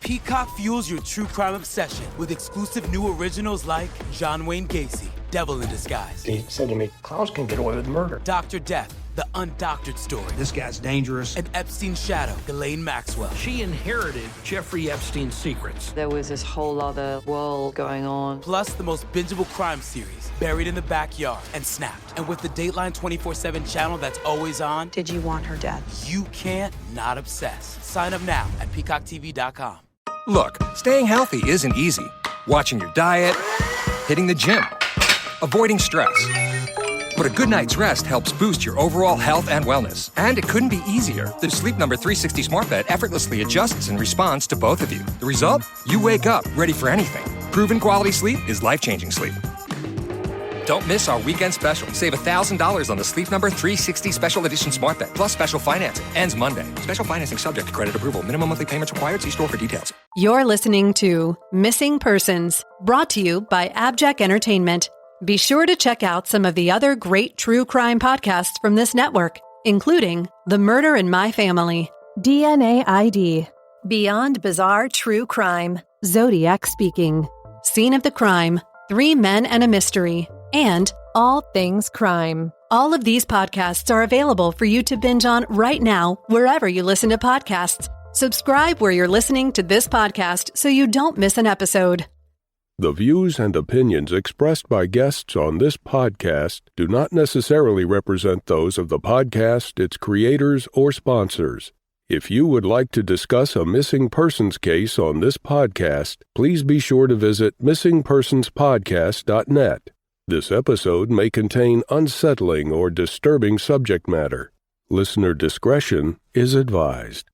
Peacock fuels your true crime obsession with exclusive new originals like John Wayne Gacy, Devil in Disguise. He said to me, clowns can get away with murder. Dr. Death, the undoctored story. This guy's dangerous. And Epstein's shadow, Ghislaine Maxwell. She inherited Jeffrey Epstein's secrets. There was this whole other world going on. Plus the most bingeable crime series, Buried in the Backyard and Snapped. And with the Dateline 24/7 channel that's always on. Did you want her dead? You can't not obsess. Sign up now at peacocktv.com. Look, staying healthy isn't easy. Watching your diet, hitting the gym, avoiding stress. But a good night's rest helps boost your overall health and wellness. And it couldn't be easier. The Sleep Number 360 smart bed effortlessly adjusts and responds to both of you. The result? You wake up ready for anything. Proven quality sleep is life-changing sleep. Don't miss our weekend special. Save $1,000 on the Sleep Number 360 Special Edition Smart Bed, plus special financing. Ends Monday. Special financing subject to credit approval. Minimum monthly payments required. See store for details. You're listening to Missing Persons, brought to you by Abject Entertainment. Be sure to check out some of the other great true crime podcasts from this network, including The Murder in My Family, DNA ID, Beyond Bizarre True Crime, Zodiac Speaking, Scene of the Crime, 3 Men and a Mystery, and All Things Crime. All of these podcasts are available for you to binge on right now, wherever you listen to podcasts. Subscribe where you're listening to this podcast so you don't miss an episode. The views and opinions expressed by guests on this podcast do not necessarily represent those of the podcast, its creators, or sponsors. If you would like to discuss a missing persons case on this podcast, please be sure to visit missingpersonspodcast.net. This episode may contain unsettling or disturbing subject matter. Listener discretion is advised.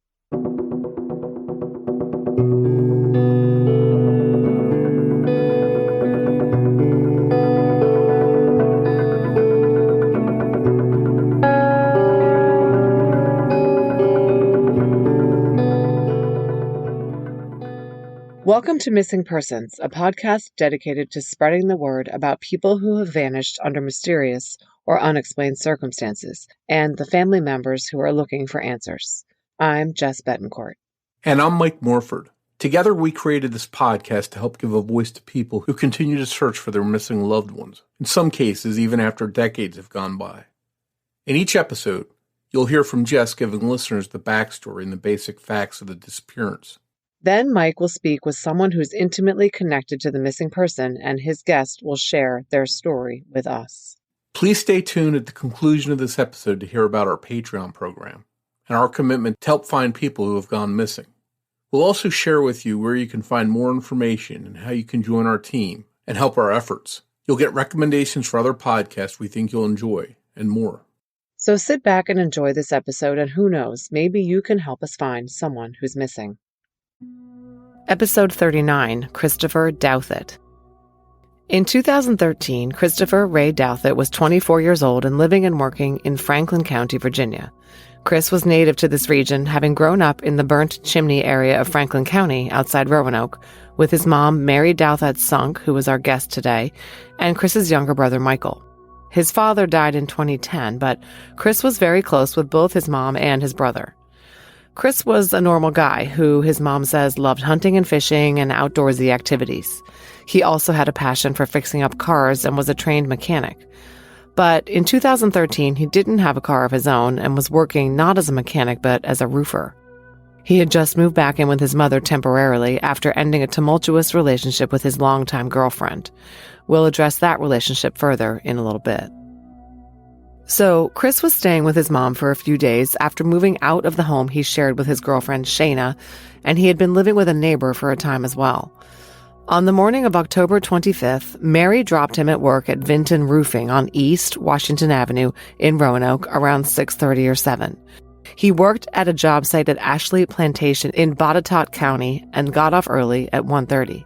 Welcome to Missing Persons, a podcast dedicated to spreading the word about people who have vanished under mysterious or unexplained circumstances, and the family members who are looking for answers. I'm Jess Betancourt. And I'm Mike Morford. Together we created this podcast to help give a voice to people who continue to search for their missing loved ones, in some cases even after decades have gone by. In each episode, you'll hear from Jess giving listeners the backstory and the basic facts of the disappearance. Then Mike will speak with someone who's intimately connected to the missing person, and his guest will share their story with us. Please stay tuned at the conclusion of this episode to hear about our Patreon program and our commitment to help find people who have gone missing. We'll also share with you where you can find more information and how you can join our team and help our efforts. You'll get recommendations for other podcasts we think you'll enjoy, and more. So sit back and enjoy this episode, and who knows, maybe you can help us find someone who's missing. Episode 39, Christopher Douthit. In 2013, Christopher Ray Douthit was 24 years old and living and working in Franklin County, Virginia. Chris was native to this region, having grown up in the Burnt Chimney area of Franklin County outside Roanoke, with his mom, Mary Douthit Sunk, who was our guest today, and Chris's younger brother, Michael. His father died in 2010, but Chris was very close with both his mom and his brother. Chris was a normal guy who, his mom says, loved hunting and fishing and outdoorsy activities. He also had a passion for fixing up cars and was a trained mechanic. But in 2013, he didn't have a car of his own and was working not as a mechanic but as a roofer. He had just moved back in with his mother temporarily after ending a tumultuous relationship with his longtime girlfriend. We'll address that relationship further in a little bit. So, Chris was staying with his mom for a few days after moving out of the home he shared with his girlfriend, Shayna, and he had been living with a neighbor for a time as well. On the morning of October 25th, Mary dropped him at work at Vinton Roofing on East Washington Avenue in Roanoke around 6:30 or 7. He worked at a job site at Ashley Plantation in Botetourt County and got off early at 1:30.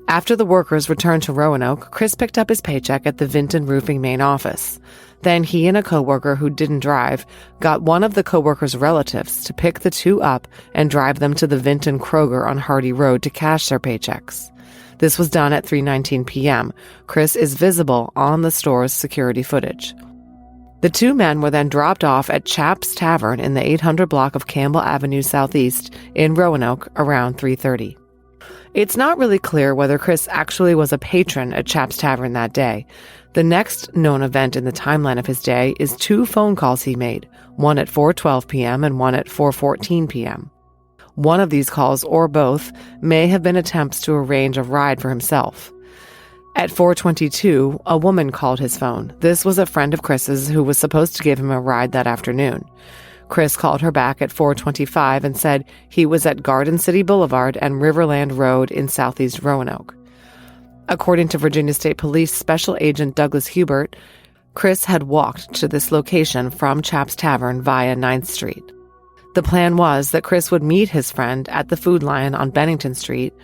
After the workers returned to Roanoke, Chris picked up his paycheck at the Vinton Roofing main office. Then he and a coworker who didn't drive got one of the coworker's relatives to pick the two up and drive them to the Vinton Kroger on Hardy Road to cash their paychecks. This was done at 3:19 p.m. Chris is visible on the store's security footage. The two men were then dropped off at Chap's Tavern in the 800 block of Campbell Avenue Southeast in Roanoke around 3:30. It's not really clear whether Chris actually was a patron at Chap's Tavern that day. The next known event in the timeline of his day is 2 phone calls he made, one at 4:12 p.m. and one at 4:14 p.m. One of these calls, or both, may have been attempts to arrange a ride for himself. At 4:22, a woman called his phone. This was a friend of Chris's who was supposed to give him a ride that afternoon. Chris called her back at 4:25 and said he was at Garden City Boulevard and Riverland Road in southeast Roanoke. According to Virginia State Police Special Agent Douglas Hubert, Chris had walked to this location from Chap's Tavern via 9th Street. The plan was that Chris would meet his friend at the Food Lion on Bennington Street,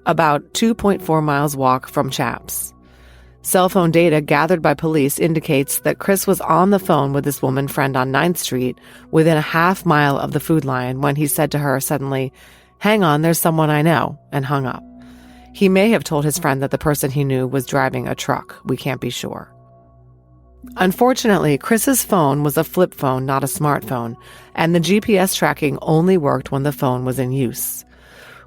about 2.4 miles walk from Chap's. Cell phone data gathered by police indicates that Chris was on the phone with this woman friend on 9th Street within a half mile of the Food Lion when he said to her suddenly, "Hang on, there's someone I know," and hung up. He may have told his friend that the person he knew was driving a truck. We can't be sure. Unfortunately, Chris's phone was a flip phone, not a smartphone, and the GPS tracking only worked when the phone was in use.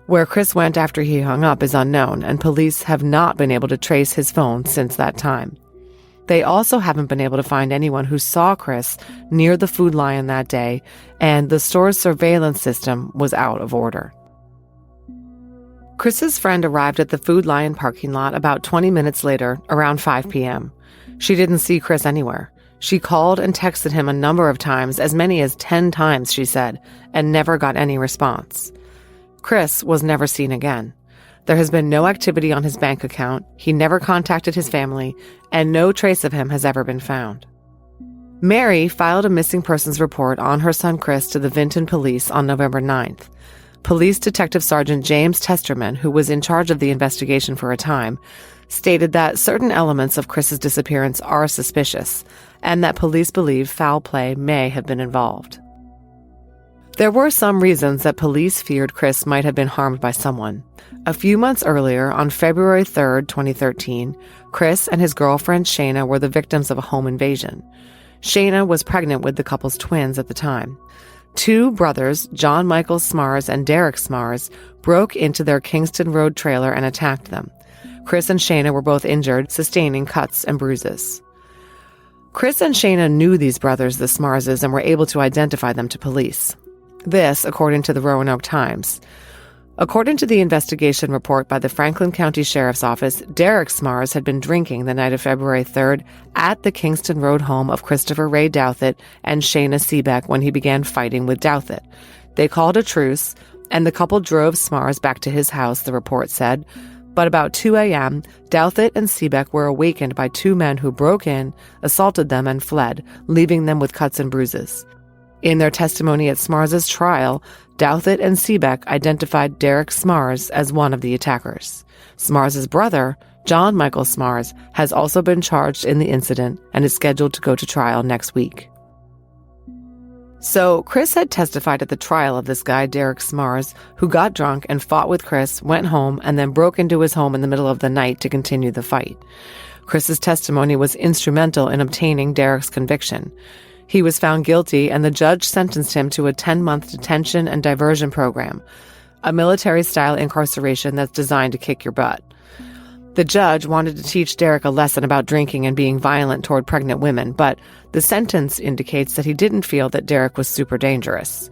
Where Chris went after he hung up is unknown, and police have not been able to trace his phone since that time. They also haven't been able to find anyone who saw Chris near the Food Lion that day, and the store's surveillance system was out of order. Chris's friend arrived at the Food Lion parking lot about 20 minutes later, around 5 p.m. She didn't see Chris anywhere. She called and texted him a number of times, as many as 10 times, she said, and never got any response. Chris was never seen again. There has been no activity on his bank account, he never contacted his family, and no trace of him has ever been found. Mary filed a missing persons report on her son Chris to the Vinton police on November 9th. Police Detective Sergeant James Testerman, who was in charge of the investigation for a time, stated that certain elements of Chris's disappearance are suspicious, and that police believe foul play may have been involved. There were some reasons that police feared Chris might have been harmed by someone. A few months earlier, on February 3, 2013, Chris and his girlfriend Shayna were the victims of a home invasion. Shayna was pregnant with the couple's twins at the time. 2 brothers, John Michael Smars and Derek Smars, broke into their Kingston Road trailer and attacked them. Chris and Shayna were both injured, sustaining cuts and bruises. Chris and Shayna knew these brothers, the Smarses, and were able to identify them to police. This, according to the Roanoke Times. According to the investigation report by the Franklin County Sheriff's Office, Derek Smars had been drinking the night of February 3rd at the Kingston Road home of Christopher Ray Douthit and Shayna Seebeck when he began fighting with Douthit. They called a truce, and the couple drove Smars back to his house, the report said. But about 2 a.m., Douthit and Seebeck were awakened by 2 men who broke in, assaulted them, and fled, leaving them with cuts and bruises. In their testimony at Smars's trial, Douthit and Seebeck identified Derek Smars as one of the attackers. Smars's brother, John Michael Smars, has also been charged in the incident and is scheduled to go to trial next week. So, Chris had testified at the trial of this guy, Derek Smars, who got drunk and fought with Chris, went home, and then broke into his home in the middle of the night to continue the fight. Chris's testimony was instrumental in obtaining Derek's conviction. He was found guilty, and the judge sentenced him to a 10-month detention and diversion program, a military-style incarceration that's designed to kick your butt. The judge wanted to teach Derek a lesson about drinking and being violent toward pregnant women, but the sentence indicates that he didn't feel that Derek was super dangerous.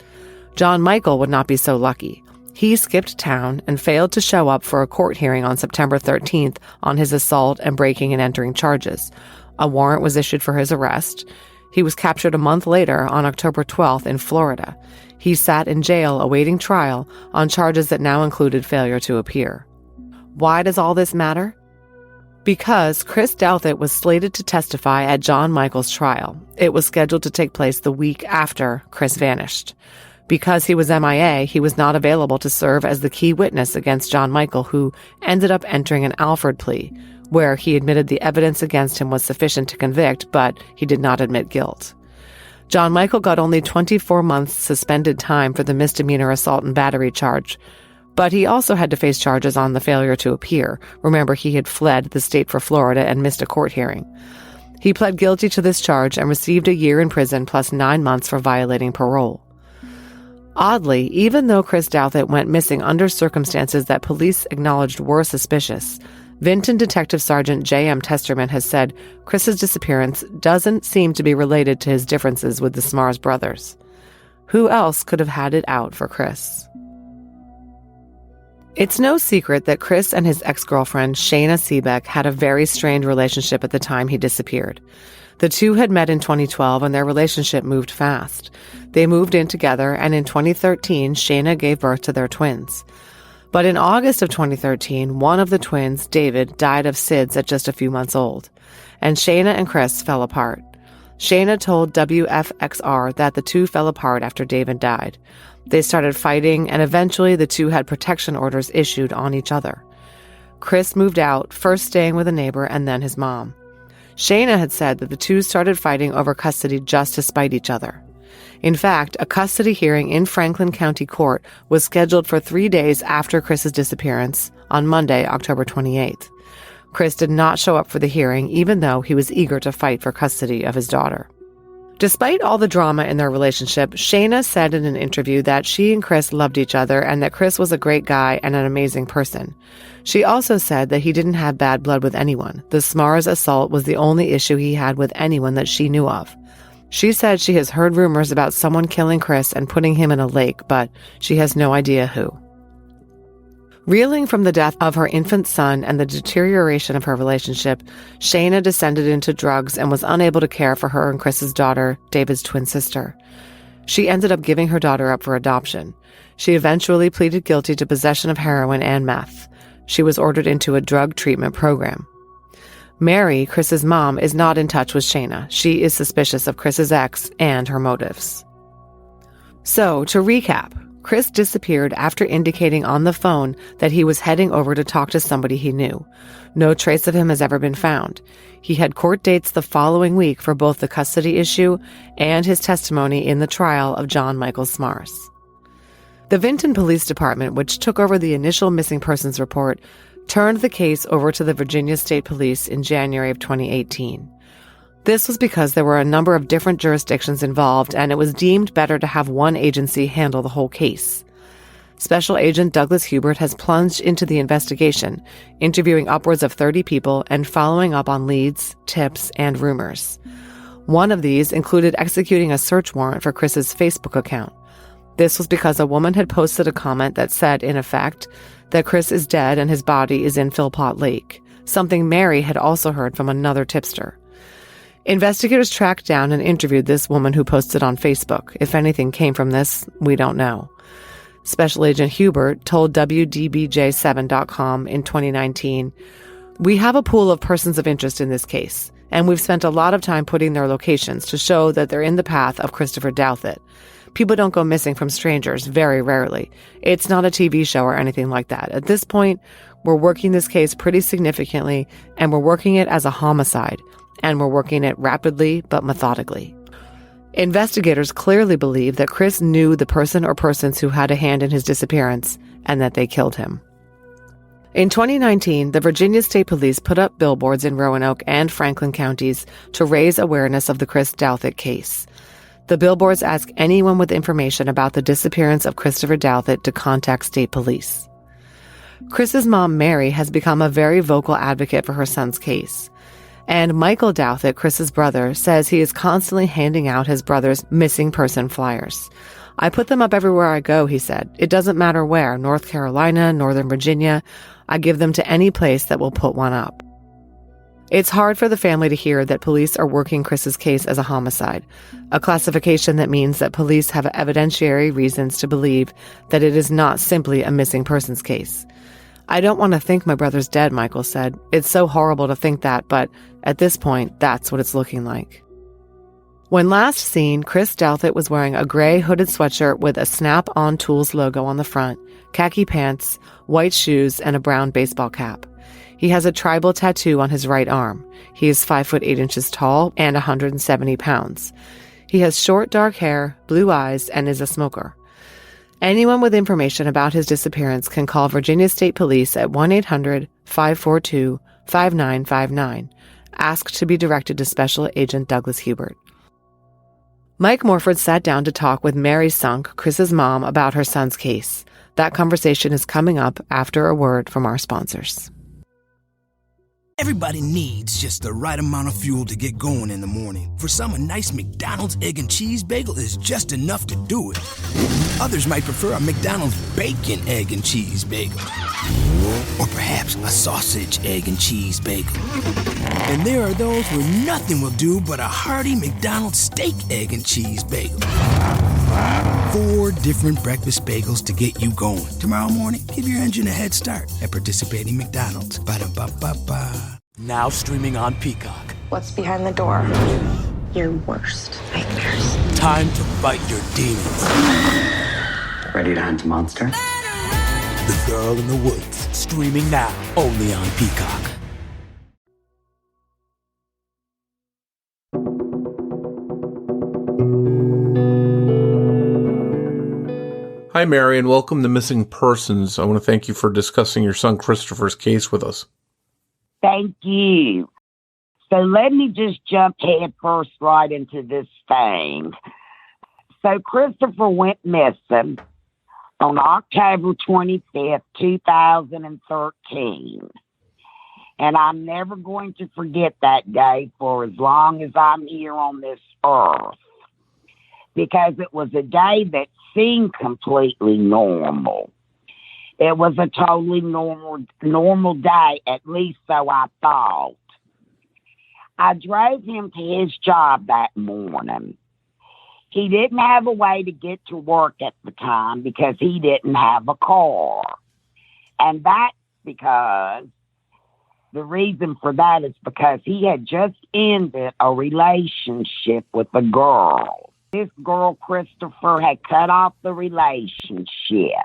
John Michael would not be so lucky. He skipped town and failed to show up for a court hearing on September 13th on his assault and breaking and entering charges. A warrant was issued for his arrest. He was captured a month later on October 12th in Florida. He sat in jail awaiting trial on charges that now included failure to appear. Why does all this matter? Because Chris Douthit was slated to testify at John Michael's trial. It was scheduled to take place the week after Chris vanished. Because he was MIA, he was not available to serve as the key witness against John Michael, who ended up entering an Alford plea, where he admitted the evidence against him was sufficient to convict, but he did not admit guilt. John Michael got only 24 months suspended time for the misdemeanor assault and battery charge, but he also had to face charges on the failure to appear. Remember, he had fled the state for Florida and missed a court hearing. He pled guilty to this charge and received a year in prison plus 9 months for violating parole. Oddly, even though Chris Douthit went missing under circumstances that police acknowledged were suspicious, Vinton Detective Sergeant J.M. Testerman has said Chris's disappearance doesn't seem to be related to his differences with the Smars brothers. Who else could have had it out for Chris? It's no secret that Chris and his ex-girlfriend, Shayna Seebeck, had a very strained relationship at the time he disappeared. The two had met in 2012 and their relationship moved fast. They moved in together, and in 2013, Shayna gave birth to their twins. But in August of 2013, one of the twins, David, died of SIDS at just a few months old, and Shayna and Chris fell apart. Shayna told WFXR that the two fell apart after David died. They started fighting, and eventually the two had protection orders issued on each other. Chris moved out, first staying with a neighbor and then his mom. Shayna had said that the two started fighting over custody just to spite each other. In fact, a custody hearing in Franklin County Court was scheduled for 3 days after Chris's disappearance on Monday, October 28th. Chris did not show up for the hearing, even though he was eager to fight for custody of his daughter. Despite all the drama in their relationship, Shayna said in an interview that she and Chris loved each other and that Chris was a great guy and an amazing person. She also said that he didn't have bad blood with anyone. The Smars assault was the only issue he had with anyone that she knew of. She said she has heard rumors about someone killing Chris and putting him in a lake, but she has no idea who. Reeling from the death of her infant son and the deterioration of her relationship, Shayna descended into drugs and was unable to care for her and Chris's daughter, David's twin sister. She ended up giving her daughter up for adoption. She eventually pleaded guilty to possession of heroin and meth. She was ordered into a drug treatment program. Mary, Chris's mom, is not in touch with Shayna. She is suspicious of Chris's ex and her motives. So, to recap, Chris disappeared after indicating on the phone that he was heading over to talk to somebody he knew. No trace of him has ever been found. He had court dates the following week for both the custody issue and his testimony in the trial of John Michael Smars. The Vinton Police Department, which took over the initial missing persons report, turned the case over to the Virginia State Police in January of 2018. This was because there were a number of different jurisdictions involved, and it was deemed better to have one agency handle the whole case. Special Agent Douglas Hubert has plunged into the investigation, interviewing upwards of 30 people and following up on leads, tips, and rumors. One of these included executing a search warrant for Chris's Facebook account. This was because a woman had posted a comment that said, in effect, that Chris is dead and his body is in Philpott Lake, something Mary had also heard from another tipster. Investigators tracked down and interviewed this woman who posted on Facebook. If anything came from this, we don't know. Special Agent Hubert told WDBJ7.com in 2019, "We have a pool of persons of interest in this case, and we've spent a lot of time putting their locations to show that they're in the path of Christopher Douthit. People don't go missing from strangers, very rarely. It's not a TV show or anything like that. At this point, we're working this case pretty significantly, and we're working it as a homicide, and we're working it rapidly but methodically." Investigators clearly believe that Chris knew the person or persons who had a hand in his disappearance and that they killed him. In 2019, the Virginia State Police put up billboards in Roanoke and Franklin counties to raise awareness of the Chris Douthit case. The billboards ask anyone with information about the disappearance of Christopher Douthit to contact state police. Chris's mom, Mary, has become a very vocal advocate for her son's case. And Michael Douthit, Chris's brother, says he is constantly handing out his brother's missing person flyers. "I put them up everywhere I go," he said. "It doesn't matter where, North Carolina, Northern Virginia. I give them to any place that will put one up." It's hard for the family to hear that police are working Chris's case as a homicide, a classification that means that police have evidentiary reasons to believe that it is not simply a missing persons case. "I don't want to think my brother's dead," Michael said. "It's so horrible to think that, but at this point, that's what it's looking like." When last seen, Chris Douthit was wearing a gray hooded sweatshirt with a Snap-on Tools logo on the front, khaki pants, white shoes, and a brown baseball cap. He has a tribal tattoo on his right arm. He is 5 foot 8 inches tall and 170 pounds. He has short dark hair, blue eyes, and is a smoker. Anyone with information about his disappearance can call Virginia State Police at 1-800-542-5959. asked to be directed to Special Agent Douglas Hubert. Mike Morford sat down to talk with Mary Sunk, Chris's mom, about her son's case. That conversation is coming up after a word from our sponsors. Everybody needs just the right amount of fuel to get going in the morning. For some, a nice McDonald's egg and cheese bagel is just enough to do it. Others might prefer a McDonald's bacon, egg, and cheese bagel. Or perhaps a sausage, egg, and cheese bagel. And there are those where nothing will do but a hearty McDonald's steak, egg, and cheese bagel. 4 different breakfast bagels to get you going. Tomorrow morning, give your engine a head start at participating McDonald's. Ba-da-ba-ba-ba. Now streaming on Peacock. What's behind the door? Your worst nightmares. Time to fight your demons. Ready to hunt a monster? The Girl in the Woods. Streaming now, only on Peacock. Hi, Mary, and welcome to Missing Persons. I want to thank you for discussing your son Christopher's case with us. Thank you. So let me just jump head first right into this thing. So Christopher went missing on October 25th, 2013. And I'm never going to forget that day for as long as I'm here on this earth. Because it was a day that seemed completely normal. It was a totally normal day, at least so I thought. I drove him to his job that morning. He didn't have a way to get to work at the time because he didn't have a car. And that's because, the reason for that is because he had just ended a relationship with a girl. This girl, Christopher, had cut off the relationship.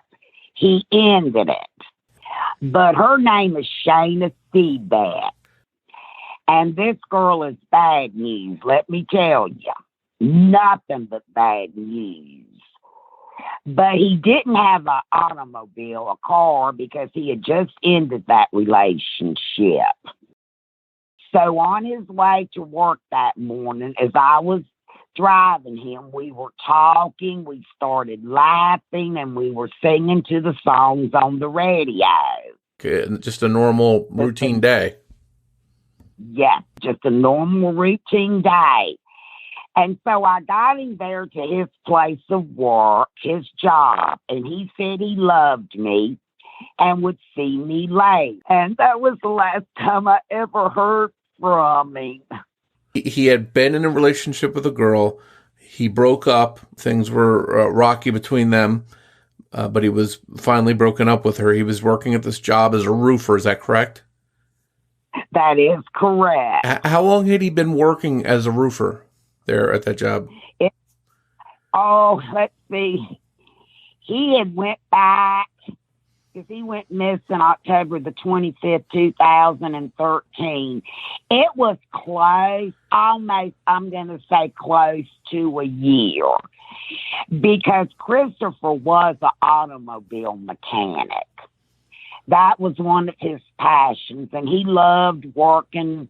He ended it. But her name is Shayna Seabat. And this girl is bad news, let me tell you. Nothing but bad news. But he didn't have an automobile, a car, because he had just ended that relationship. So on his way to work that morning, as I was driving him, we were talking, we started laughing, and we were singing to the songs on the radio. Okay, just a normal routine day. Yeah, just a normal routine day. And so I got him there to his place of work, his job, and he said he loved me and would see me late. And that was the last time I ever heard from him. He had been in a relationship with a girl. He broke up. Things were rocky between them, but he was finally broken up with her. He was working at this job as a roofer. Is that correct? That is correct. How long had he been working as a roofer there at that job? Let's see. He had went back, because he went missing October the 25th, 2013. It was close, almost, I'm going to say close to a year, because Christopher was an automobile mechanic. That was one of his passions, and he loved working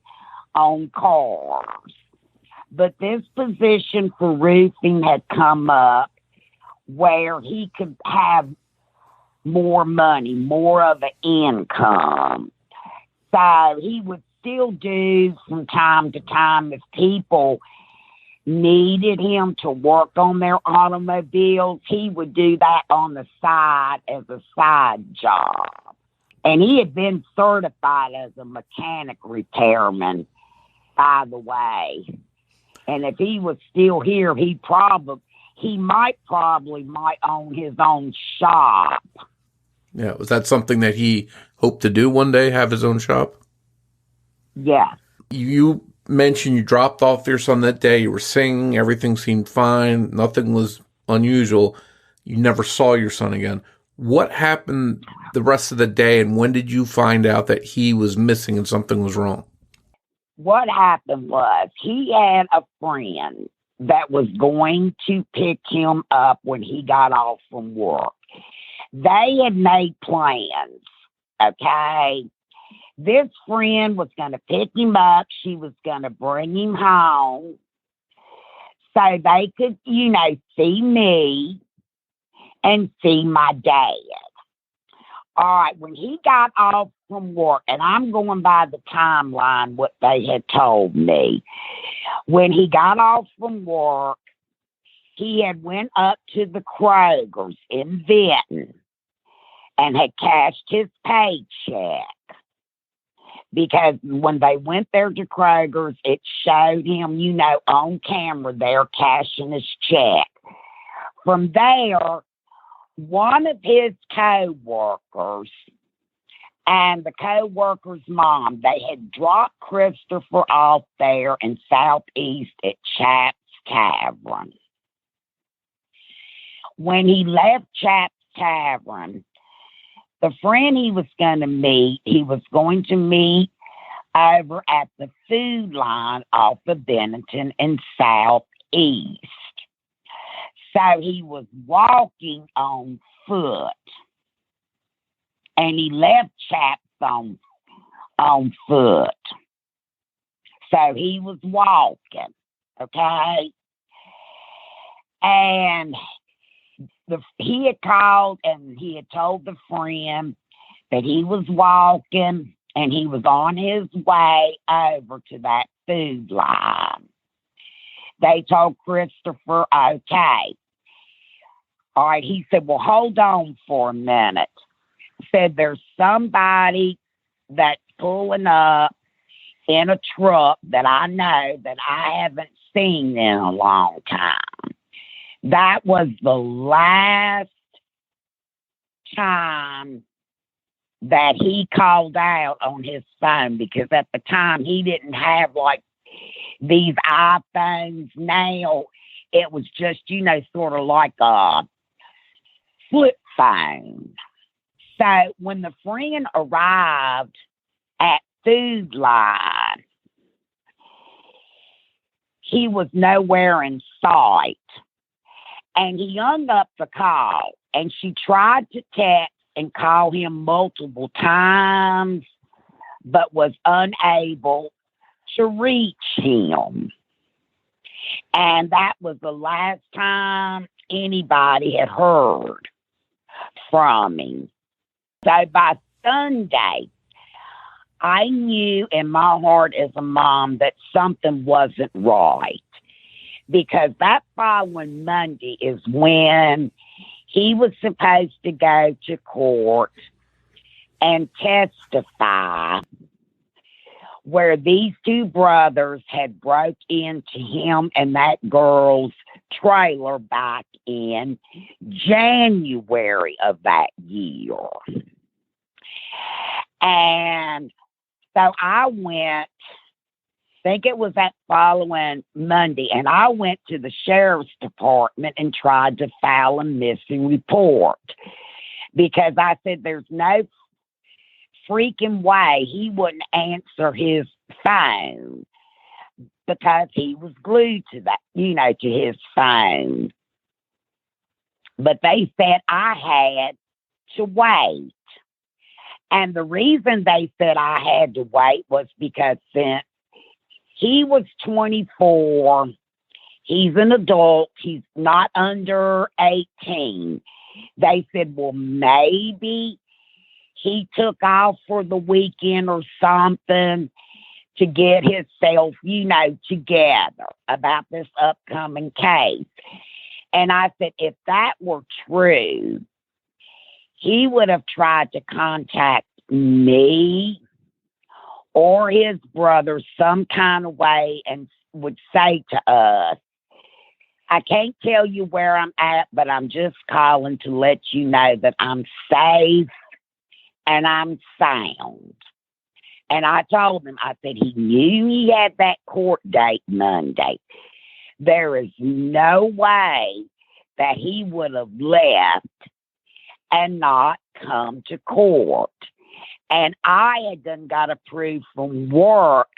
on cars. But this position for roofing had come up where he could have more money, more of an income. So he would still do from time to time if people needed him to work on their automobiles, he would do that on the side as a side job. And he had been certified as a mechanic repairman, by the way. And if he was still here, he might own his own shop. Yeah, was that something that he hoped to do one day, have his own shop? Yeah. You mentioned you dropped off your son that day. You were singing. Everything seemed fine. Nothing was unusual. You never saw your son again. What happened the rest of the day, and when did you find out that he was missing and something was wrong? What happened was he had a friend that was going to pick him up when he got off from work. They had made plans, okay? This friend was going to pick him up. She was going to bring him home so they could, see me and see my dad. All right, when he got off from work, and I'm going by the timeline, what they had told me. When he got off from work, he had went up to the Kroger's in Vinton and had cashed his paycheck. Because when they went there to Kroger's, it showed him, on camera there cashing his check. From there, one of his co-workers and the co-worker's mom, they had dropped Christopher off there in Southeast at Chap's Tavern. When he left Chap's Tavern, the friend he was going to meet, he was going to meet over at the food line off of Bennington and Southeast. So he was walking on foot, and he left Chap's on foot. So he was walking, okay? And he had called and he had told the friend that he was walking and he was on his way over to that food line. They told Christopher, okay. All right, he said, well, hold on for a minute. Said there's somebody that's pulling up in a truck that I know that I haven't seen in a long time. That was the last time that he called out on his phone, because at the time he didn't have like these iPhones now. It was just, sort of like a flip phone. So when the friend arrived at Food Line, he was nowhere in sight. And he hung up the call, and she tried to text and call him multiple times, but was unable to reach him. And that was the last time anybody had heard from him. So by Sunday, I knew in my heart as a mom that something wasn't right. Because that following Monday is when he was supposed to go to court and testify, where these two brothers had broke into him and that girl's trailer back in January of that year. And so I went, I think it was that following Monday, and I went to the sheriff's department and tried to file a missing report, because I said there's no freaking way he wouldn't answer his phone, because he was glued to that, to his phone. But they said I had to wait. And the reason they said I had to wait was because since he was 24. He's an adult. He's not under 18. They said, well, maybe he took off for the weekend or something to get himself, together about this upcoming case. And I said, if that were true, he would have tried to contact me or his brother some kind of way and would say to us, I can't tell you where I'm at, but I'm just calling to let you know that I'm safe and I'm sound. And I told him, I said, he knew he had that court date Monday. There is no way that he would have left and not come to court. And I had done got approved from work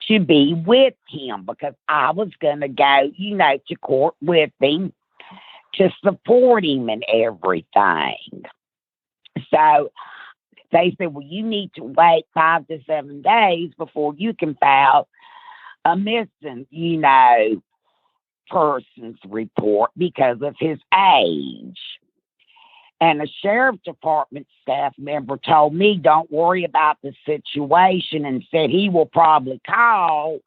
to be with him, because I was going to go, to court with him to support him and everything. So They said, well, you need to wait 5 to 7 days before you can file a missing, person's report because of his age. And a sheriff's department staff member told me, don't worry about the situation, and said he will probably call,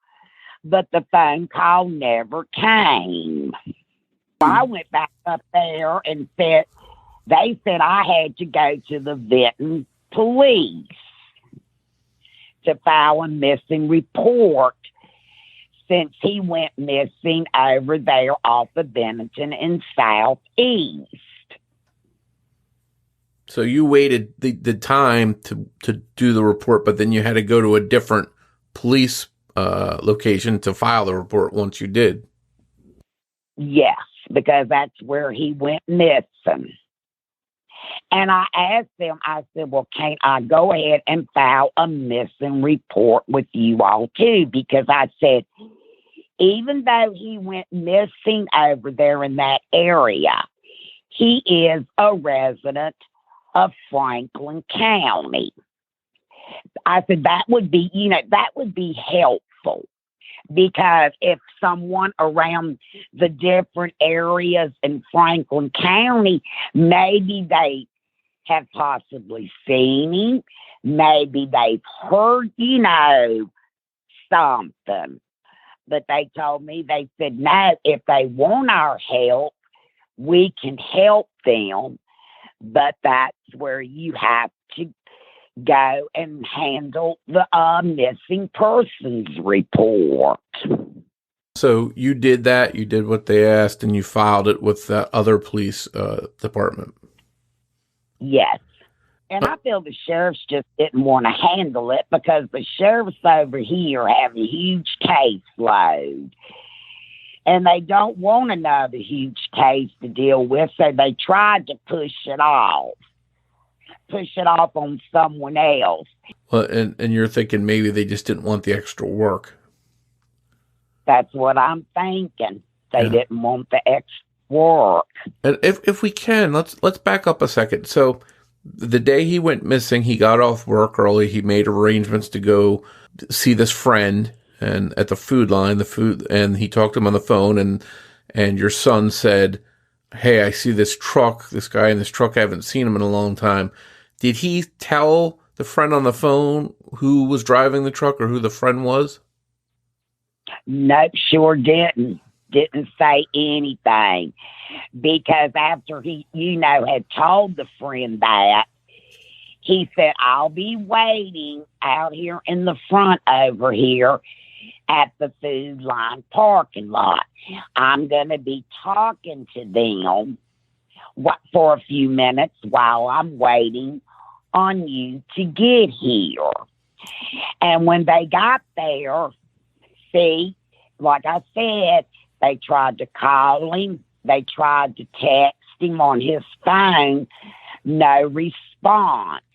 but the phone call never came. I went back up there and they said I had to go to the Vinton police to file a missing report since he went missing over there off of Bennington and Southeast. So you waited the time to do the report, but then you had to go to a different police location to file the report once you did. Yes, because that's where he went missing. And I asked them, I said, well, can't I go ahead and file a missing report with you all too? Because I said, even though he went missing over there in that area, he is a resident of Franklin County. I said that would be, that would be helpful, because if someone around the different areas in Franklin County, maybe they have possibly seen him, maybe they've heard, something. But they told me, they said, no, if they want our help, we can help them. But that's where you have to go and handle the missing persons report. So you did that, you did what they asked, and you filed it with the other police department. Yes. And I feel the sheriffs just didn't want to handle it, because the sheriffs over here have a huge caseload. And they don't want another huge case to deal with, so they tried to push it off on someone else. Well, and you're thinking maybe they just didn't want the extra work. That's what I'm thinking. They didn't want the extra work. And if we can, let's back up a second. So the day he went missing, he got off work early. He made arrangements to go see this friend. And at the food line, and he talked to him on the phone, and your son said, hey, I see this guy in this truck, I haven't seen him in a long time. Did he tell the friend on the phone who was driving the truck or who the friend was? Nope, sure didn't. Didn't say anything. Because after he, had told the friend that, he said, I'll be waiting out here in the front over here at the food line parking lot. I'm going to be talking to them for a few minutes while I'm waiting on you to get here. And when they got there, see, like I said, they tried to call him. They tried to text him on his phone. No response.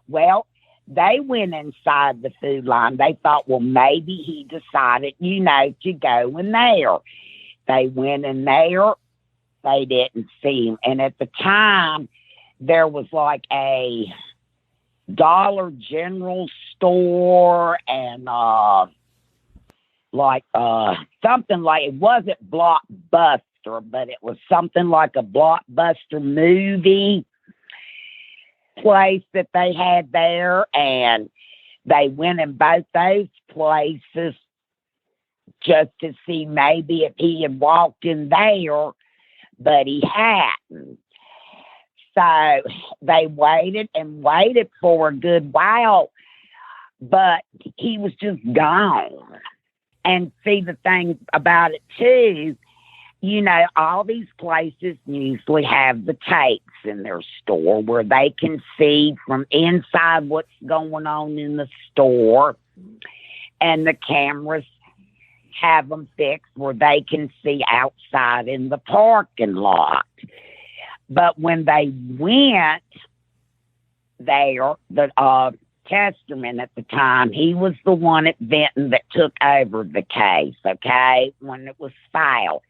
Well, they went inside the food line. They thought, well, maybe he decided, to go in there. They went in there. They didn't see him. And at the time, there was like a Dollar General store and something like, it wasn't Blockbuster, but it was something like a Blockbuster movie place that they had there, and they went in both those places just to see maybe if he had walked in there, but he hadn't. So they waited and waited for a good while, but he was just gone. And see, the thing about it too, all these places usually have the tapes in their store where they can see from inside what's going on in the store, and the cameras have them fixed where they can see outside in the parking lot. But when they went there, the Testerman at the time, he was the one at Vinton that took over the case, okay, when it was filed.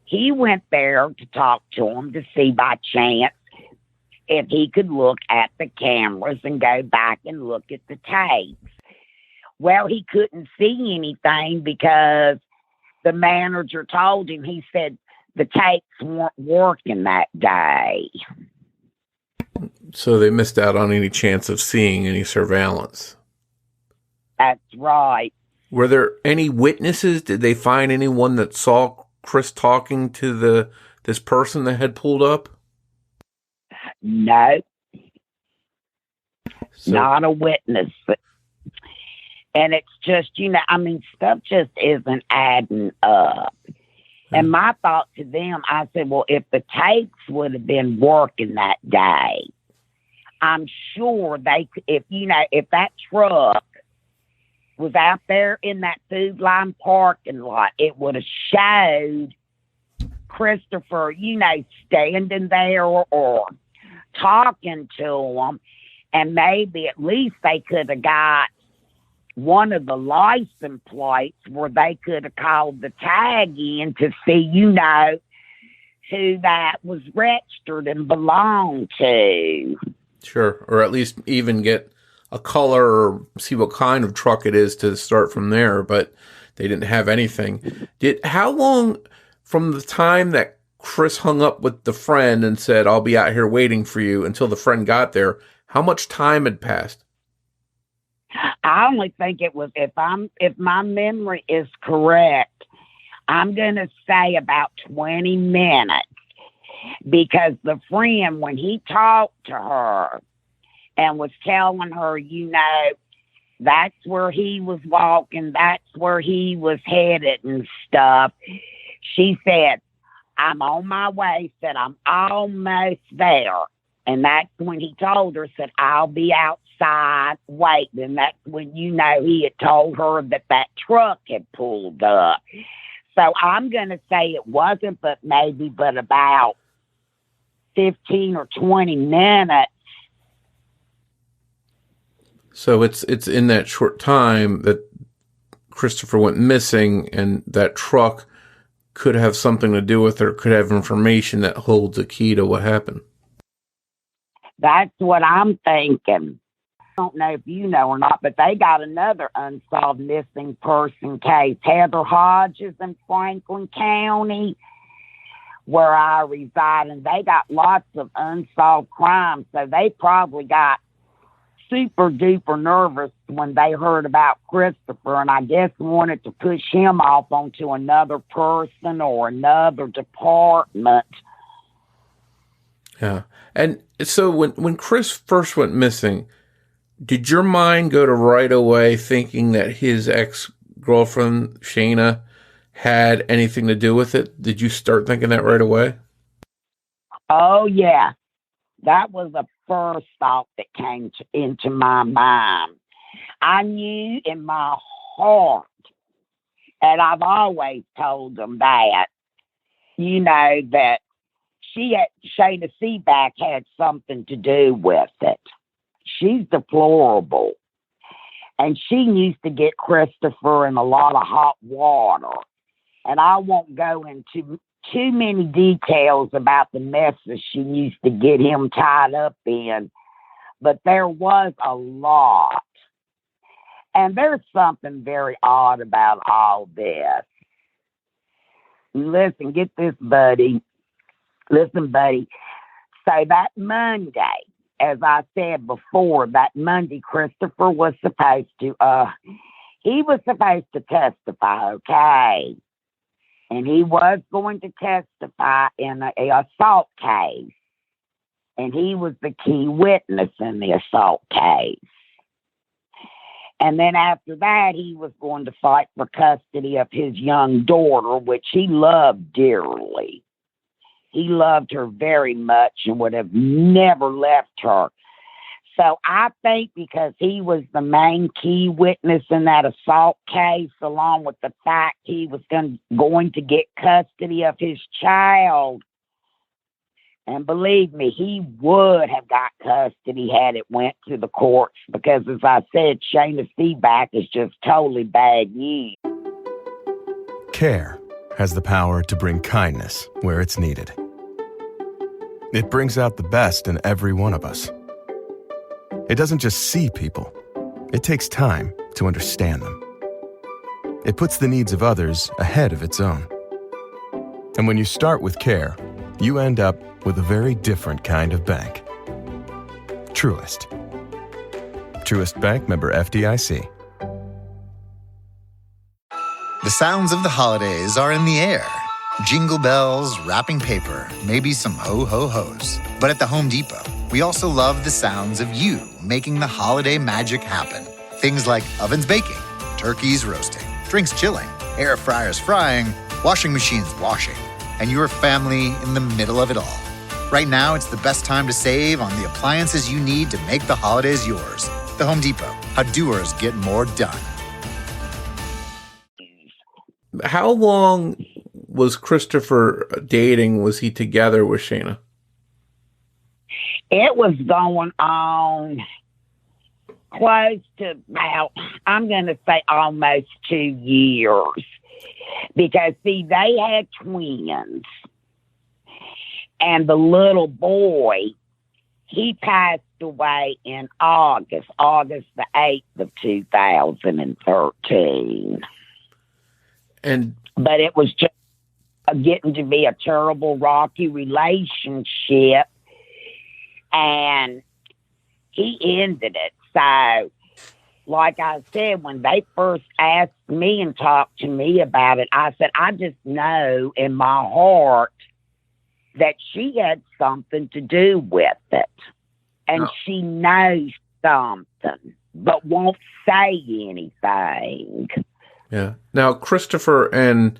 He went there to talk to him to see by chance if he could look at the cameras and go back and look at the tapes. Well, he couldn't see anything because the manager told him, he said the tapes weren't working that day. So they missed out on any chance of seeing any surveillance. That's right. Were there any witnesses? Did they find anyone that saw Chris talking to this person that had pulled up? No. Not a witness. And it's just, stuff just isn't adding up. And my thought to them, I said, well, if the tapes would have been working that day, I'm sure they could, if that truck was out there in that Food Line parking lot, it would have showed Christopher, standing there or talking to him. And maybe at least they could have got one of the license plates where they could have called the tag in to see, who that was registered and belonged to. Sure. Or at least even get a color or see what kind of truck it is to start from there. But they didn't have anything. How long from the time that Chris hung up with the friend and said, I'll be out here waiting for you, until the friend got there, how much time had passed? I only think it was, if my memory is correct, I'm going to say about 20 minutes, because the friend, when he talked to her and was telling her, that's where he was walking, that's where he was headed and stuff, she said, I'm on my way, said, I'm almost there. And that's when he told her, said, I'll be outside waiting. And that's when, he had told her that truck had pulled up. So I'm going to say it wasn't but about 15 or 20 minutes. So it's in that short time that Christopher went missing, and that truck could have something to do with it, or could have information that holds a key to what happened. That's what I'm thinking. I don't know if you know or not, but they got another unsolved missing person case. Heather Hodges in Franklin County, where I reside, and they got lots of unsolved crimes. So they probably got super duper nervous when they heard about Christopher, and I guess wanted to push him off onto another person or another department. Yeah. And so when Chris first went missing, did your mind go to right away thinking that his ex-girlfriend, Shayna, had anything to do with it? Did you start thinking that right away? Oh, yeah. That was the first thought that came into my mind. I knew in my heart, and I've always told them that, that Shayna Seaback had something to do with it. She's deplorable. And she used to get Christopher in a lot of hot water. And I won't go into too many details about the messes she used to get him tied up in, but there was a lot. And there's something very odd about all this. Listen, get this, buddy. Listen, buddy. So that Monday, as I said before, that Monday, Christopher was supposed to testify, okay? And he was going to testify in a assault case. And he was the key witness in the assault case. And then after that, he was going to fight for custody of his young daughter, which he loved dearly. He loved her very much and would have never left her. So I think because he was the main key witness in that assault case, along with the fact he was going to get custody of his child, and believe me, he would have got custody had it went to the courts, because as I said, Shayna Seaback is just totally bad news. CARE has the power to bring kindness where it's needed. It brings out the best in every one of us. It doesn't just see people. It takes time to understand them. It puts the needs of others ahead of its own. And when you start with care, you end up with a very different kind of bank. Truist. Truist Bank, member FDIC. The sounds of the holidays are in the air. Jingle bells, wrapping paper, maybe some ho-ho-hos. But at the Home Depot, we also love the sounds of you making the holiday magic happen. Things like ovens baking, turkeys roasting, drinks chilling, air fryers frying, washing machines washing, and your family in the middle of it all. Right now, it's the best time to save on the appliances you need to make the holidays yours. The Home Depot, how doers get more done. How long was Christopher dating? Was he together with Shana? It was going on close to about, I'm going to say almost 2 years. Because, see, they had twins. And the little boy, he passed away in August the 8th of 2013. But it was just getting to be a terrible, rocky relationship. And he ended it. So, like I said, when they first asked me and talked to me about it, I said, I just know in my heart that she had something to do with it. And she knows something, but won't say anything. Yeah. Now, Christopher and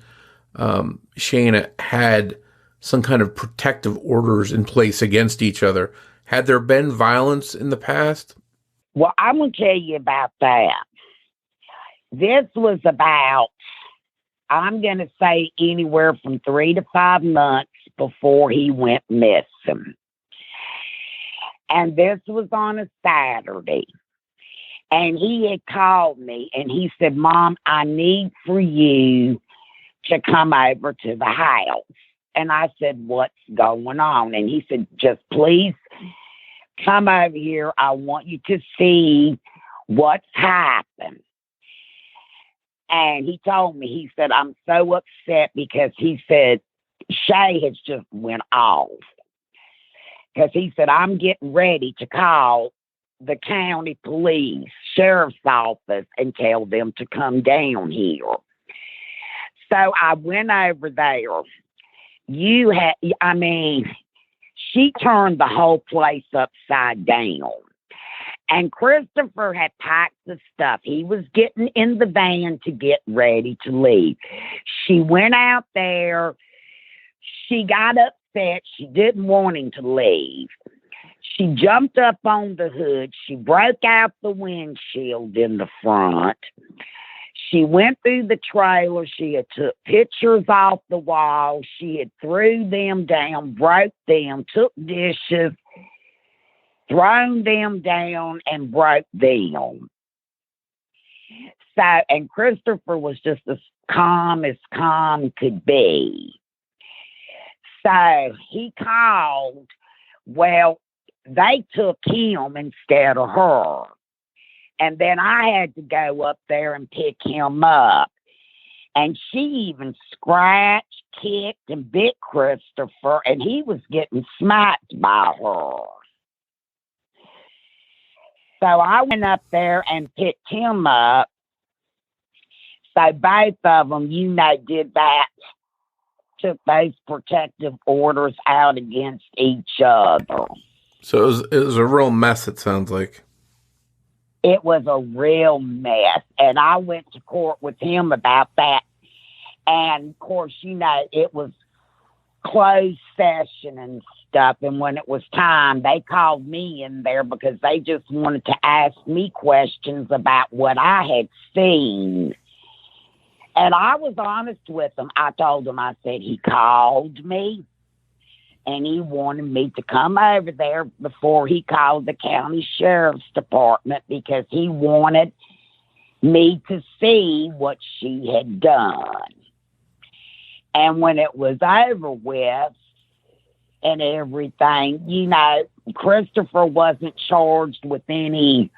Shana had some kind of protective orders in place against each other. Had there been violence in the past? Well, I'm going to tell you about that. This was about, I'm going to say, anywhere from 3 to 5 months before he went missing. And this was on a Saturday. And he had called me and he said, Mom, I need for you to come over to the house. And I said, what's going on? And he said, just please come over here. I want you to see what's happened. And he told me, he said, I'm so upset because he said, Shay has just went off. Because he said, I'm getting ready to call the county police, sheriff's office, and tell them to come down here. So I went over there. She turned the whole place upside down. And Christopher had packed the stuff. He was getting in the van to get ready to leave. She went out there. She got upset. She didn't want him to leave. She jumped up on the hood. She broke out the windshield in the front. She went through the trailer. She had took pictures off the wall. She had threw them down, broke them, took dishes, thrown them down, and broke them. So, and Christopher was just as calm could be. So he called. Well, they took him instead of her. And then I had to go up there and pick him up. And she even scratched, kicked, and bit Christopher, and he was getting smacked by her. So I went up there and picked him up. So both of them, did that, took those protective orders out against each other. So it was a real mess, it sounds like. It was a real mess. And I went to court with him about that. And, of course, it was closed session and stuff. And when it was time, they called me in there because they just wanted to ask me questions about what I had seen. And I was honest with them. I told them, I said, he called me. And he wanted me to come over there before he called the county sheriff's department because he wanted me to see what she had done. And when it was over with, and everything. You know, Christopher wasn't charged with any,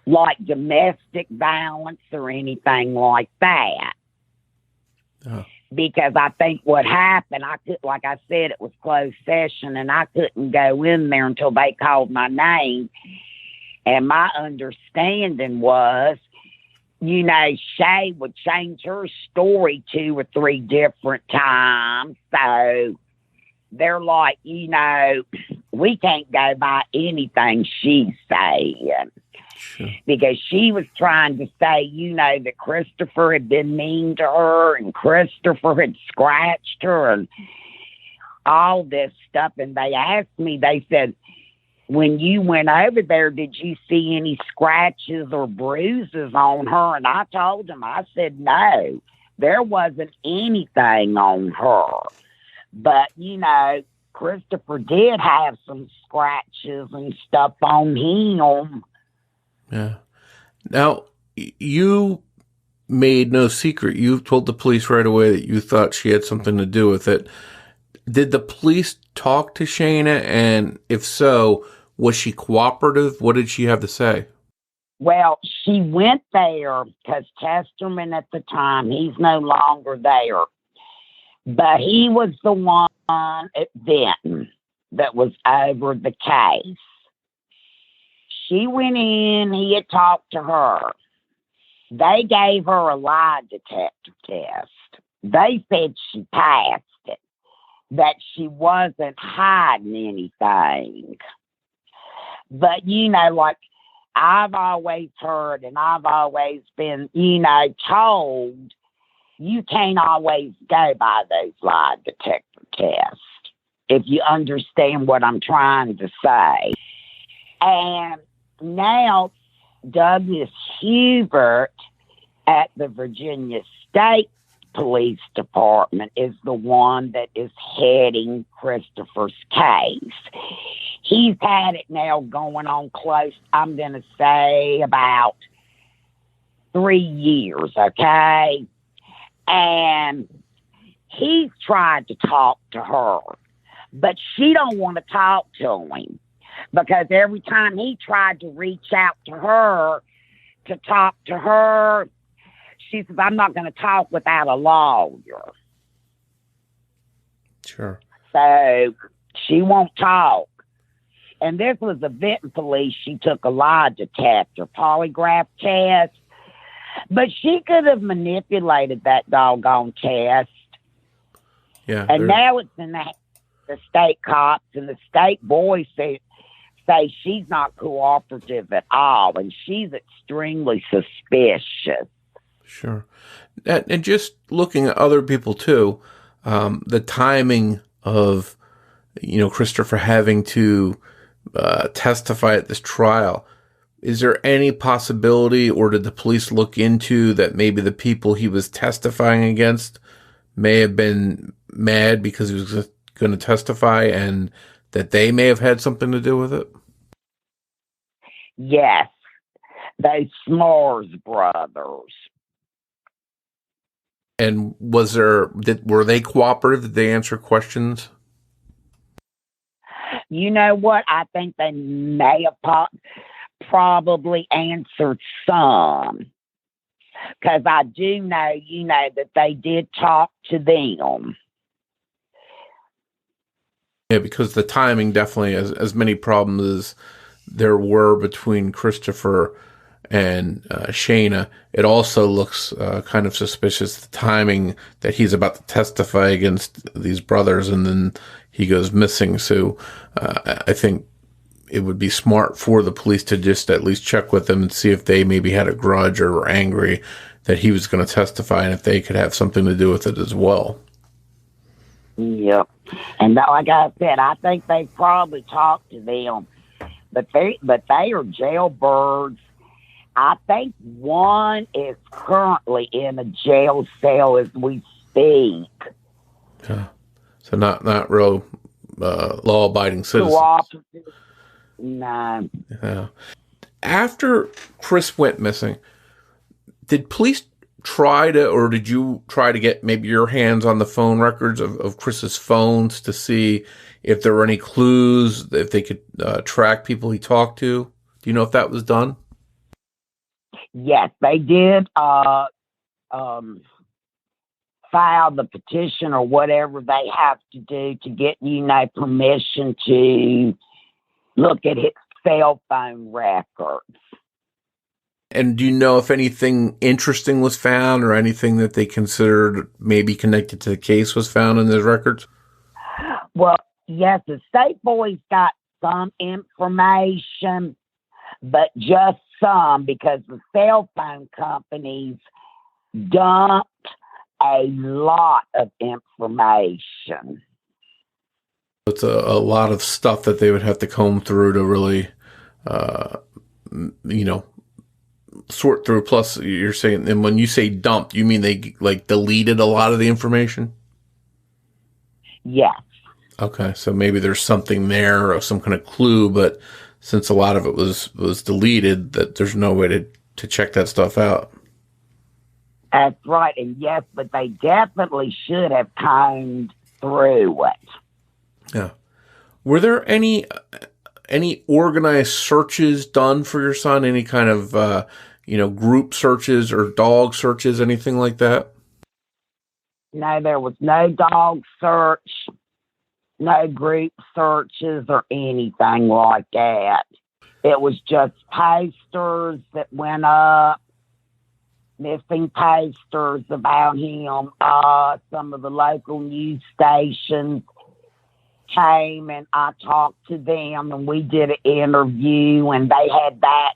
like, domestic violence or anything like that. Oh. Because I think what happened, like I said, it was closed session, and I couldn't go in there until they called my name. And my understanding was, you know, Shay would change her story 2 or 3 different times. So they're like, you know, we can't go by anything she's saying. Sure. Because she was trying to say, you know, that Christopher had been mean to her and Christopher had scratched her and all this stuff. And they asked me, they said, when you went over there, did you see any scratches or bruises on her? And I told them, I said, no, there wasn't anything on her. But, you know, Christopher did have some scratches and stuff on him. Yeah. Now, you made no secret. You told the police right away that you thought she had something to do with it. Did the police talk to Shayna? And if so, was she cooperative? What did she have to say? Well, she went there because Chesterman at the time, he's no longer there. But he was the one at Denton that was over the case. She went in, he had talked to her. They gave her a lie detector test. They said she passed it, that she wasn't hiding anything. But, you know, like I've always heard and I've always been, you know, told, you can't always go by those lie detector tests, if you understand what I'm trying to say. And now Douglas Hubert at the Virginia State Police Department is the one that is heading Christopher's case. He's had it now going on close, I'm going to say about 3 years, okay? And he's tried to talk to her, but she don't want to talk to him. Because every time he tried to reach out to her to talk to her, she says, I'm not going to talk without a lawyer. Sure. So she won't talk. And this was a Benton police. She took a lie detector, polygraph test. But she could have manipulated that doggone test. Yeah. And now it's in the state cops, and the state boys say she's not cooperative at all, and she's extremely suspicious. Sure. And just looking at other people too, the timing of, you know, Christopher having to testify at this trial, is there any possibility, or did the police look into that maybe the people he was testifying against may have been mad because he was going to testify and that they may have had something to do with it? Yes, those S'mores brothers. And were they cooperative? Did they answer questions? You know what? I think they may have probably answered some. Because I do know, you know, that they did talk to them. Yeah, because the timing definitely, as many problems as there were between Christopher and Shayna, it also looks kind of suspicious, the timing that he's about to testify against these brothers and then he goes missing. So I think it would be smart for the police to just at least check with them and see if they maybe had a grudge or were angry that he was going to testify and if they could have something to do with it as well. Yep. And like I said, I think they probably talked to them, but they are jailbirds. I think one is currently in a jail cell as we speak. So not real law-abiding citizens. Cooperative. No. Yeah. After Chris went missing, did police did you try to get maybe your hands on the phone records of Chris's phones to see if there were any clues, if they could track people he talked to? Do you know if that was done? Yes, they did file the petition or whatever they have to do to get, permission to look at his cell phone records. And do you know if anything interesting was found or anything that they considered maybe connected to the case was found in those records? Well, yes, the state boys got some information, but just some, because the cell phone companies dumped a lot of information. It's a lot of stuff that they would have to comb through to really, sort through. Plus, you're saying, and when you say dumped, you mean they deleted a lot of the information? Yes. Okay, so maybe there's something there or some kind of clue, but since a lot of it was deleted, that there's no way to check that stuff out. That's right, and yes, but they definitely should have combed through it. Yeah. Were there any organized searches done for your son? Any kind of group searches or dog searches, anything like that? No, there was no dog search, no group searches or anything like that. It was just posters that went up, missing posters about him. Some of the local news stations came and I talked to them and we did an interview, and they had that,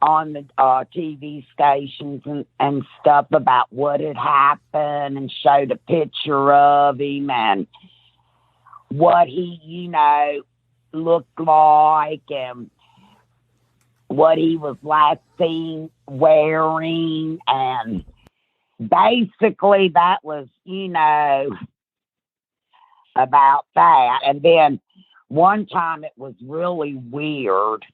on the TV stations and stuff about what had happened, and showed a picture of him and what he, looked like and what he was last seen wearing. And basically that was, about that. And then one time it was really weird.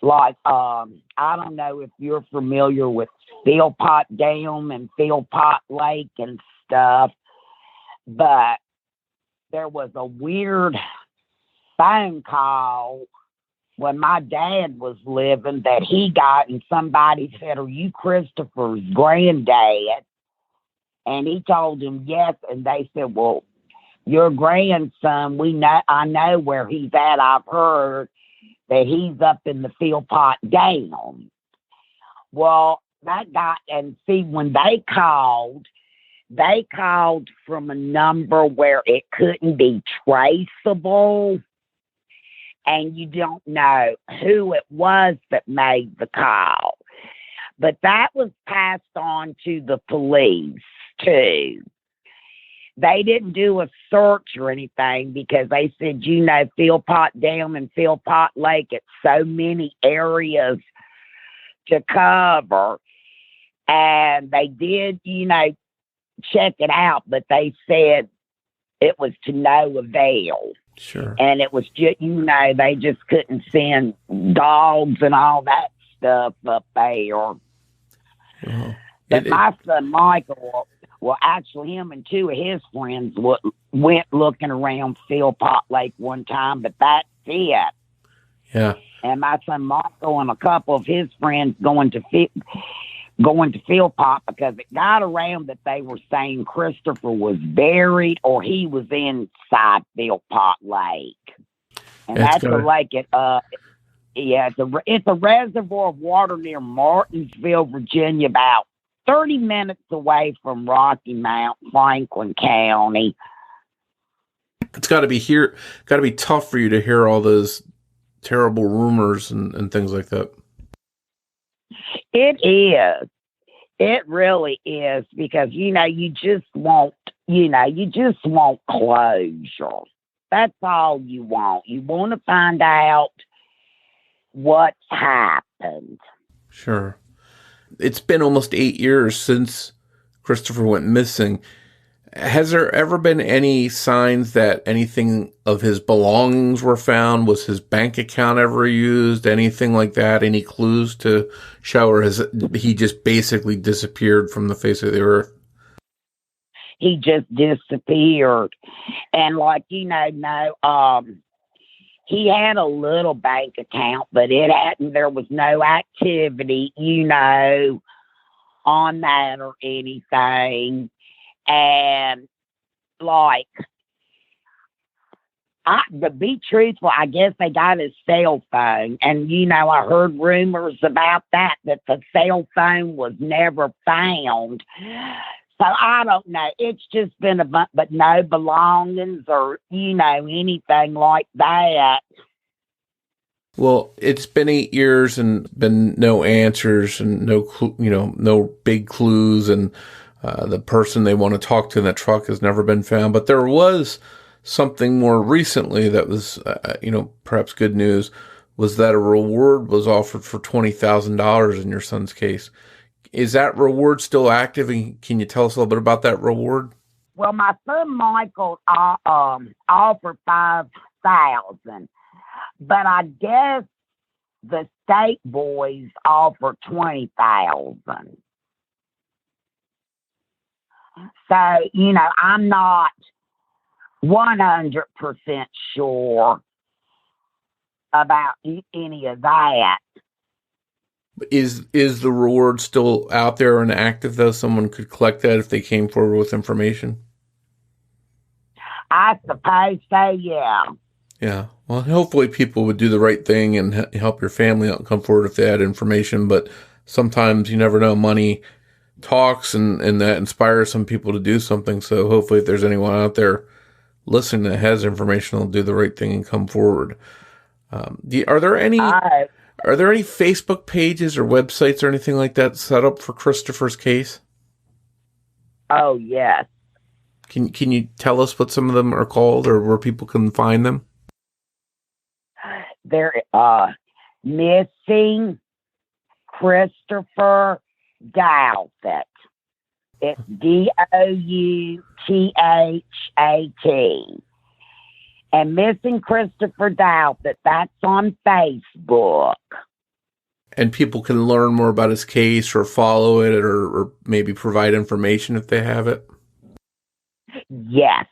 Like, I don't know if you're familiar with Philpott Dam and Philpott Lake and stuff, but there was a weird phone call when my dad was living that he got, and somebody said, "Are you Christopher's granddad?" And he told him yes, and they said, "Well, your grandson, I know where he's at. I've heard that he's up in the Philpott Dam." Well, when they called from a number where it couldn't be traceable, and you don't know who it was that made the call. But that was passed on to the police, too. They didn't do a search or anything because they said, Philpott Dam and Philpott Lake, it's so many areas to cover. And they did, check it out, but they said it was to no avail. Sure. And it was just, they just couldn't send dogs and all that stuff up there. Well, but my son Michael, well, actually, him and two of his friends went looking around Philpott Lake one time, but that's it. Yeah. And my son Michael and a couple of his friends going to Philpott, because it got around that they were saying Christopher was buried or he was inside Philpott Lake. And that's a lake it's a reservoir of water near Martinsville, Virginia, about 30 minutes away from Rocky Mount, Franklin County. It's got to be tough for you to hear all those terrible rumors and things like that. It is. It really is, because, you just want closure. That's all you want. You want to find out what's happened. Sure. It's been almost 8 years since Christopher went missing. Has there ever been any signs that anything of his belongings were found? Was his bank account ever used? Anything like that? Any clues to show, or has he just basically disappeared from the face of the earth? He just disappeared. And he had a little bank account, but there was no activity, on that or anything. And to be truthful, I guess they got his cell phone. And, I heard rumors about that the cell phone was never found. So I don't know. It's just been a bunch, but no belongings or, anything like that. Well, it's been 8 years and been no answers and no big clues. And the person they want to talk to in that truck has never been found. But there was something more recently that was, perhaps good news, was that a reward was offered for $20,000 in your son's case. Is that reward still active? And can you tell us a little bit about that reward? Well, my son Michael offered $5,000, but I guess the state boys offered $20,000. So, I'm not 100% sure about any of that. Is the reward still out there and active, though? Someone could collect that if they came forward with information? I suppose so, yeah. Yeah. Well, hopefully people would do the right thing and help your family out and come forward if they had information. But sometimes you never know. Money talks, and that inspires some people to do something. So hopefully if there's anyone out there listening that has information, they'll do the right thing and come forward. Are there any Facebook pages or websites or anything like that set up for Christopher's case? Oh, yes. Can you tell us what some of them are called or where people can find them? They're Missing Christopher Douthat. It's DOUTHAT. And Missing Christopher Douthat, that's on Facebook. And people can learn more about his case or follow it or maybe provide information if they have it? Yes.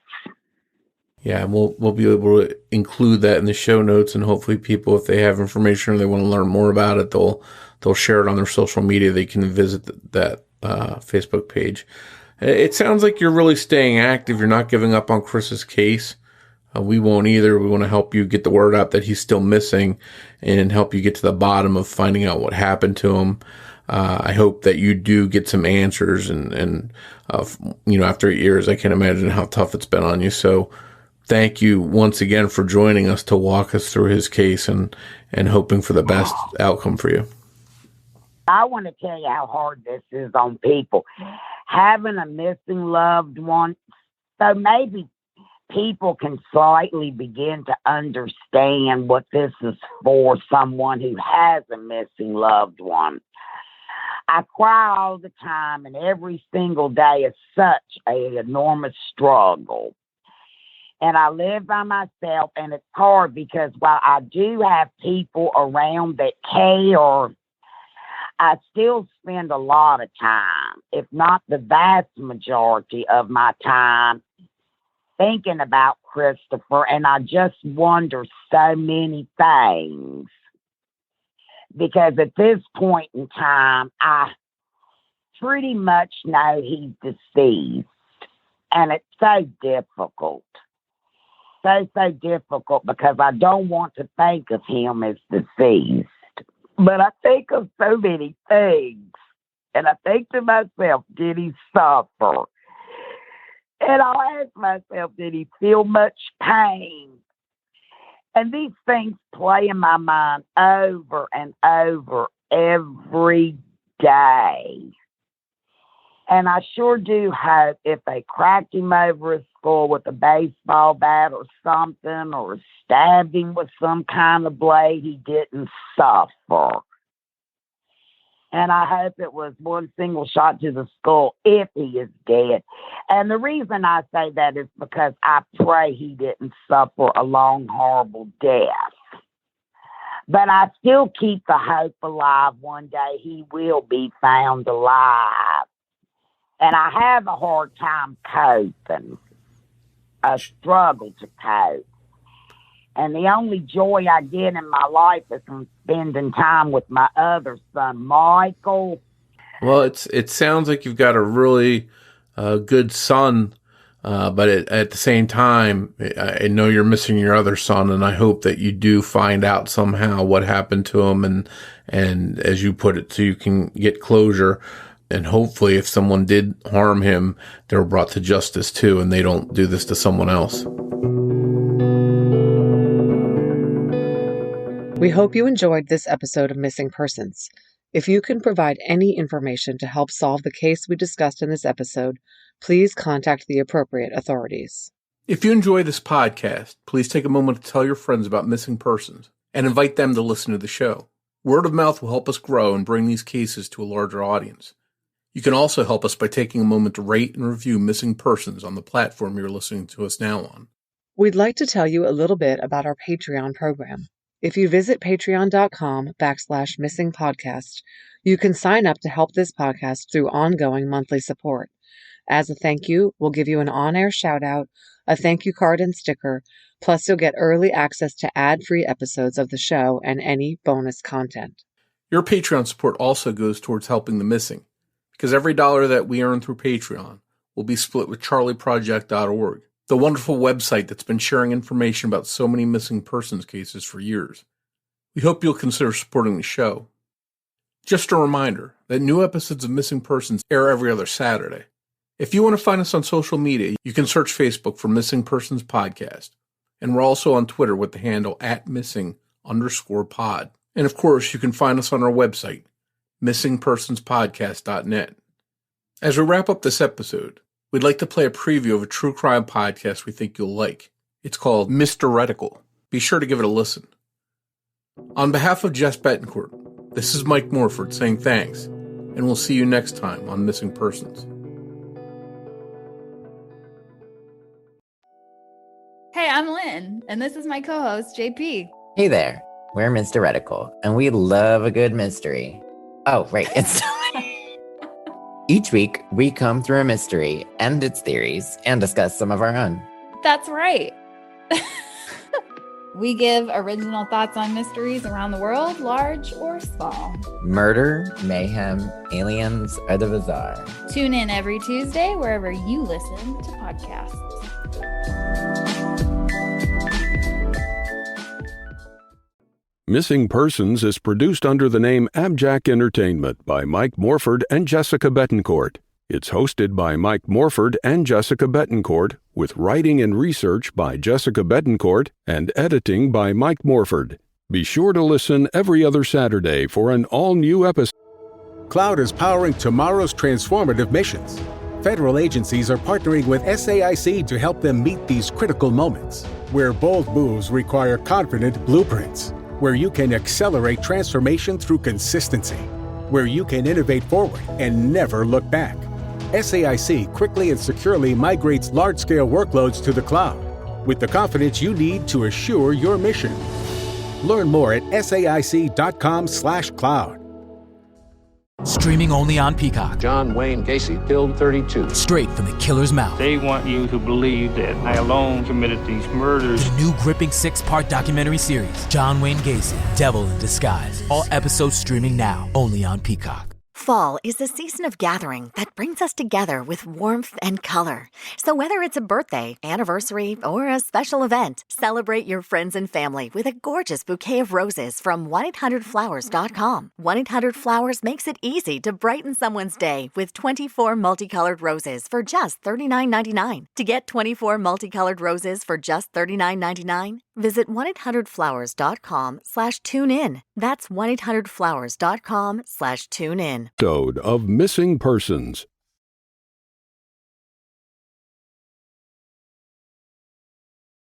Yeah, and we'll be able to include that in the show notes, and hopefully people, if they have information or they want to learn more about it, they'll share it on their social media. They can visit that Facebook page. It sounds like you're really staying active. You're not giving up on Chris's case. We won't either. We want to help you get the word out that he's still missing and help you get to the bottom of finding out what happened to him. I hope that you do get some answers and after 8 years, I can't imagine how tough it's been on you. So thank you once again for joining us to walk us through his case and hoping for the best outcome for you. I want to tell you how hard this is on people. Having a missing loved one, so maybe people can slightly begin to understand what this is for someone who has a missing loved one. I cry all the time, and every single day is such an enormous struggle. And I live by myself, and it's hard because while I do have people around that care, I still spend a lot of time, if not the vast majority of my time, thinking about Christopher, and I just wonder so many things. Because at this point in time, I pretty much know he's deceased. And it's so difficult. So difficult because I don't want to think of him as deceased. But I think of so many things. And I think to myself, did he suffer? And I'll ask myself, did he feel much pain? And these things play in my mind over and over every day. And I sure do hope if they cracked him over his skull with a baseball bat or something, or stabbed him with some kind of blade, he didn't suffer. And I hope it was one single shot to the skull if he is dead. And the reason I say that is because I pray he didn't suffer a long, horrible death. But I still keep the hope alive. One day he will be found alive. And I have a hard time coping, a struggle to cope. And the only joy I get in my life is from spending time with my other son, Michael. Well, it sounds like you've got a really good son, but at the same time, I know you're missing your other son, and I hope that you do find out somehow what happened to him, and as you put it, so you can get closure. And hopefully, if someone did harm him, they're brought to justice too, and they don't do this to someone else. We hope you enjoyed this episode of Missing Persons. If you can provide any information to help solve the case we discussed in this episode, please contact the appropriate authorities. If you enjoy this podcast, please take a moment to tell your friends about Missing Persons and invite them to listen to the show. Word of mouth will help us grow and bring these cases to a larger audience. You can also help us by taking a moment to rate and review Missing Persons on the platform you're listening to us now on. We'd like to tell you a little bit about our Patreon program. If you visit patreon.com/missingpodcast, you can sign up to help this podcast through ongoing monthly support. As a thank you, we'll give you an on-air shout-out, a thank you card and sticker, plus you'll get early access to ad-free episodes of the show and any bonus content. Your Patreon support also goes towards helping the missing, because every dollar that we earn through Patreon will be split with charlieproject.org, the wonderful website that's been sharing information about so many missing persons cases for years. We hope you'll consider supporting the show. Just a reminder that new episodes of Missing Persons air every other Saturday. If you want to find us on social media, you can search Facebook for Missing Persons Podcast. And we're also on Twitter with the handle @missing_pod. And of course, you can find us on our website, missingpersonspodcast.net. As we wrap up this episode, we'd like to play a preview of a true crime podcast we think you'll like. It's called Mysteretical. Be sure to give it a listen. On behalf of Jess Betancourt, this is Mike Morford saying thanks, and we'll see you next time on Missing Persons. Hey, I'm Lynn, and this is my co-host, JP. Hey there, we're Mysteretical, and we love a good mystery. Oh, right, it's... Each week, we come through a mystery and its theories and discuss some of our own. That's right. We give original thoughts on mysteries around the world, large or small. Murder, mayhem, aliens, or the bizarre. Tune in every Tuesday wherever you listen to podcasts. Missing Persons is produced under the name Abjack Entertainment by Mike Morford and Jessica Betancourt. It's hosted by Mike Morford and Jessica Betancourt, with writing and research by Jessica Betancourt and editing by Mike Morford. Be sure to listen every other Saturday for an all-new episode. Cloud is powering tomorrow's transformative missions. Federal agencies are partnering with SAIC to help them meet these critical moments, where bold moves require confident blueprints, where you can accelerate transformation through consistency, where you can innovate forward and never look back. SAIC quickly and securely migrates large-scale workloads to the cloud with the confidence you need to assure your mission. Learn more at SAIC.com/cloud. Streaming only on Peacock. John Wayne Gacy killed 32. Straight from the killer's mouth. They want you to believe that I alone committed these murders. The new gripping 6-part documentary series, John Wayne Gacy, Devil in Disguise. All episodes streaming now, only on Peacock. Fall is a season of gathering that brings us together with warmth and color. So whether it's a birthday, anniversary, or a special event, celebrate your friends and family with a gorgeous bouquet of roses from 1-800-Flowers.com. 1-800-Flowers makes it easy to brighten someone's day with 24 multicolored roses for just $39.99. To get 24 multicolored roses for just $39.99, visit 1-800-Flowers.com/tune-in. That's 1-800-Flowers.com/tune-in. Of Missing Persons.